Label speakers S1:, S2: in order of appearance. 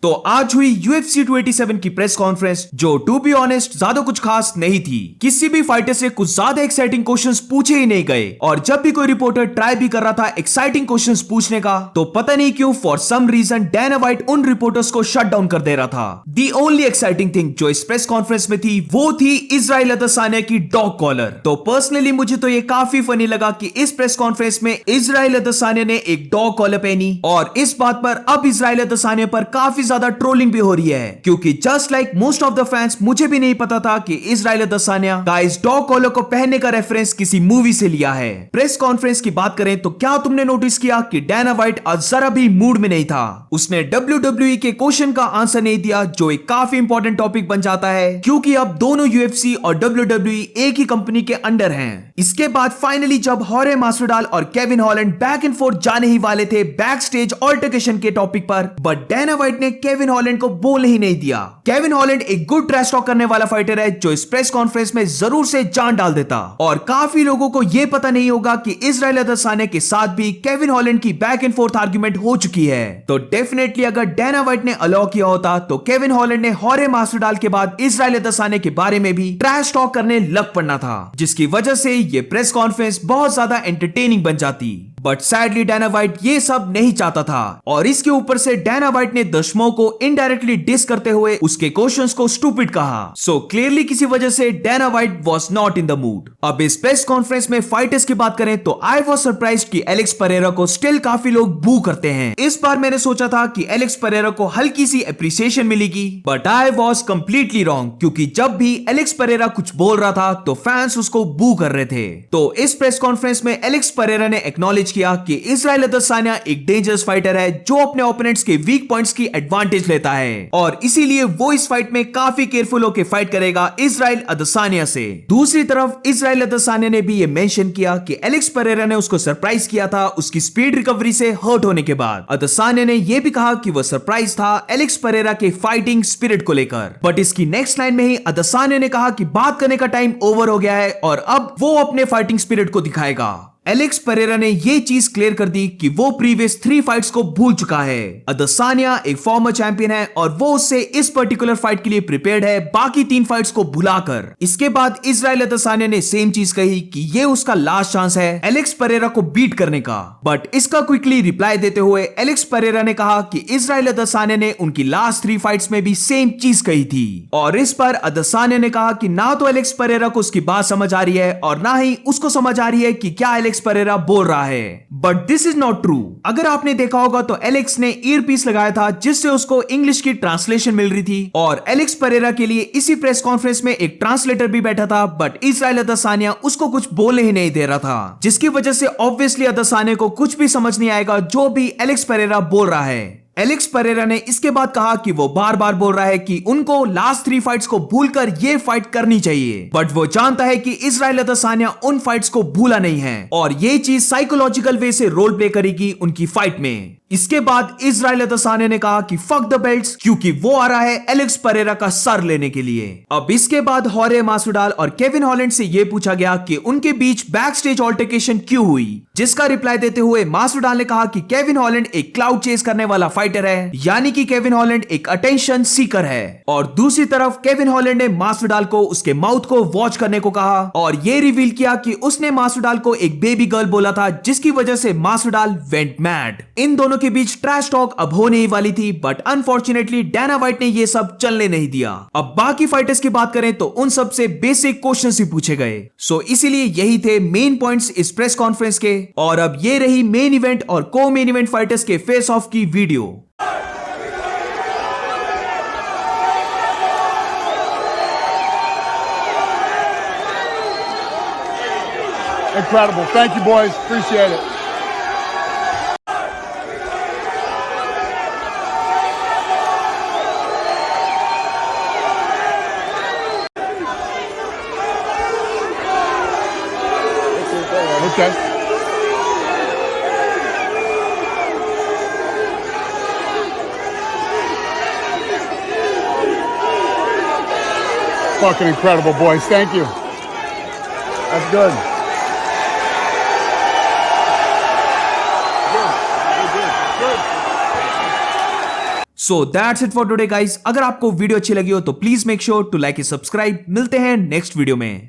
S1: तो आज हुई UFC 287 की प्रेस कॉन्फ्रेंस, जो टू बी ऑनेस्ट ज्यादा कुछ खास नहीं थी। किसी भी फाइटर से कुछ ज्यादा एक्साइटिंग क्वेश्चंस पूछे ही नहीं गए, और जब भी कोई रिपोर्टर ट्राई भी कर रहा था एक्साइटिंग क्वेश्चंस पूछने का, तो पता नहीं क्यों for some reason Dana White उन रिपोर्टर्स को शट डाउन कर दे रहा था। दी ओनली एक्साइटिंग थिंग जो इस प्रेस कॉन्फ्रेंस में थी वो थी इजराइल अदसानिया की डॉग कॉलर। तो पर्सनली मुझे तो ये काफी फनी लगा कि इस प्रेस कॉन्फ्रेंस में इजराइल अदसानिया ने एक डॉग कॉलर पहनी, और इस बात पर अब इजराइल अदसानिया पर काफी ज्यादा ट्रोलिंग भी हो रही है, क्योंकि just like most of the fans मुझे भी नहीं पता था कि इजराइल अदसानिया का इस डॉग कॉलर को पहनने का रेफरेंस किसी मूवी से लिया है। प्रेस कॉन्फ्रेंस की बात करें तो क्या तुमने नोटिस किया कि डैना व्हाइट आज जरा भी मूड में नहीं था। उसने WWE के क्वेश्चन का आंसर नहीं दिया, जो एक काफी इंपॉर्टेंट टॉपिक बन जाता है, क्योंकि अब दोनों UFC और WWE एक ही कंपनी के अंडर हैं। इसके बाद फाइनली जब हॉरे मास्विडाल और Kevin Holland back and fourth जाने ही वाले थे बैक स्टेज ऑल्टरकेशन के टॉपिक पर, बट डैना व्हाइट ने केविन हॉलैंड को बोलने ही नहीं दिया। केविन हॉलैंड एक गुड ट्रैश टॉक करने वाला फाइटर है, जो इस प्रेस कॉन्फ्रेंस में जरूर से जान डाल देता, और काफी लोगों को यह पता नहीं होगा कि इजराइल अदसानिया के साथ भी केविन हॉलैंड की बैक एंड फोर्थ आर्ग्यूमेंट हो चुकी है। तो डेफिनेटली अगर डैना व्हाइट ने अलाउ किया होता तो केविन हॉलैंड ने हॉरे मास्विडाल के बाद इजराइल अदसानिया के बारे में भी ट्रैश टॉक करने लग पड़ना था, जिसकी वजह से ये प्रेस कॉन्फ्रेंस बहुत ज्यादा एंटरटेनिंग बन जाती। बट सैडली डैना व्हाइट ये सब नहीं चाहता था, और इसके ऊपर से डैना व्हाइट ने दशमों को इनडायरेक्टली डिस करते हुए उसके क्वेश्चंस को स्टूपिड कहा। सो क्लियरली किसी वजह से Dana White was not in the mood. अब इस प्रेस कॉन्फ्रेंस में फाइटर्स की बात करें तो आई वाज सरप्राइज्ड कि एलेक्स परेरा को स्टिल काफी लोग बू करते हैं। इस बार मैंने सोचा था कि एलेक्स परेरा को हल्की सी एप्रिसिएशन मिलेगी, but I was completely wrong, क्योंकि जब भी एलेक्स परेरा कुछ बोल रहा था तो फैंस उसको बू कर रहे थे। तो इस प्रेस कॉन्फ्रेंस में एलेक्स परेरा ने एक्नॉलेज किया कि इजराइल अदसानिया एक डेंजरस फाइटर है, जो अपने ओपोनेंट्स के वीक पॉइंट्स की एडवांटेज लेता है, और इसीलिए वो इस फाइट में काफी केयरफुल होकर फाइट करेगा इजराइल अदसानिया से। दूसरी तरफ इजराइल अदसानिया ने भी ये मेंशन किया कि एलेक्स परेरा ने उसको सरप्राइज किया था उसकी स्पीड रिकवरी से हर्ट होने के बाद। अदसानिया ने यह भी कहा कि वह सरप्राइज था एलेक्स परेरा के फाइटिंग स्पिरिट को लेकर, बट इसकी नेक्स्ट लाइन में ही अदसानिया ने कहा कि बात करने का टाइम ओवर हो गया है और अब वो अपने फाइटिंग स्पिरिट को दिखाएगा। एलेक्स परेरा ने यह चीज क्लियर कर दी कि वो प्रीवियस 3 फाइट्स को भूल चुका है। अदसानिया एक फॉर्मर चैंपियन है और वो उससे इस पर्टिकुलर फाइट के लिए प्रिपेयर्ड है, बाकी 3 फाइट्स को भुलाकर। इसके बाद इजराइल अदसानिया ने सेम चीज कही कि ये उसका लास्ट चांस है एलेक्स परेरा को बीट करने का, बट इसका क्विकली रिप्लाई देते हुए एलेक्स परेरा ने कहा कि इजराइल अदसानिया ने उनकी लास्ट 3 फाइट्स में भी सेम चीज कही थी, और इस पर अदसानिया ने कहा कि ना तो एलेक्स परेरा को उसकी बात समझ आ रही है और ना ही उसको समझ आ रही है कि क्या एलेक्स परेरा बोल रहा है। But this is not true. अगर आपने देखा होगा तो एलेक्स ने ईयरपीस लगाया था जिससे उसको इंग्लिश की ट्रांसलेशन मिल रही थी, और एलेक्स परेरा के लिए इसी प्रेस कॉन्फ्रेंस में एक ट्रांसलेटर भी बैठा था, बट इजराइल अदसानिया उसको कुछ बोलने ही नहीं दे रहा था, जिसकी वजह से ऑब्वियसली अदसानिया को कुछ भी समझ नहीं आएगा जो भी एलेक्स परेरा बोल रहा है। एलेक्स परेरा ने इसके बाद कहा कि वो बार बार बोल रहा है कि उनको लास्ट 3 फाइट्स को भूलकर ये फाइट करनी चाहिए, बट वो जानता है कि इजराइल अदसानिया उन फाइट्स को भूला नहीं है, और ये चीज साइकोलॉजिकल वे से रोल प्ले करेगी उनकी फाइट में। इसके बाद इजराइल अदसानिया ने कहा कि फक द बेल्ट्स, क्योंकि वो आ रहा है एलेक्स परेरा का सर लेने के लिए। अब इसके बाद हॉरे मास्विडाल और केविन हॉलैंड से यह पूछा गया कि उनके बीच बैक स्टेज ऑल्टरकेशन क्यों हुई, जिसका रिप्लाई देते हुए मास्विडाल ने कहा कि केविन हॉलैंड एक क्लाउड चेस करने वाला फाइटर है, यानी कि केविन हॉलैंड एक अटेंशन सीकर है। और दूसरी तरफ केविन हॉलैंड ने मास्विडाल को उसके माउथ को वॉच करने को कहा, और ये रिवील किया कि उसने मास्विडाल को एक बेबी गर्ल बोला था, जिसकी वजह से मास्विडाल वेंट मैड। इन दोनों के बीच ट्रैश टॉक अब होने ही वाली थी, बट अनफॉर्चुनेटली डैना व्हाइट ने ये सब चलने नहीं दिया। अब बाकी फाइटर्स की बात करें तो उन सब से बेसिक क्वेश्चंस ही पूछे गए, सो इसीलिए यही थे मेन पॉइंट्स इस प्रेस कॉन्फ्रेंस के। और अब ये रही मेन इवेंट और को मेन इवेंट फाइटर्स के फेस ऑफ की video.
S2: Incredible. Thank you, boys. Appreciate it. Okay. Fucking incredible, boys. Thank you. That's good.
S1: So that's it for today guys. अगर आपको वीडियो अच्छी लगी हो तो please make sure to like and subscribe. मिलते हैं next video में।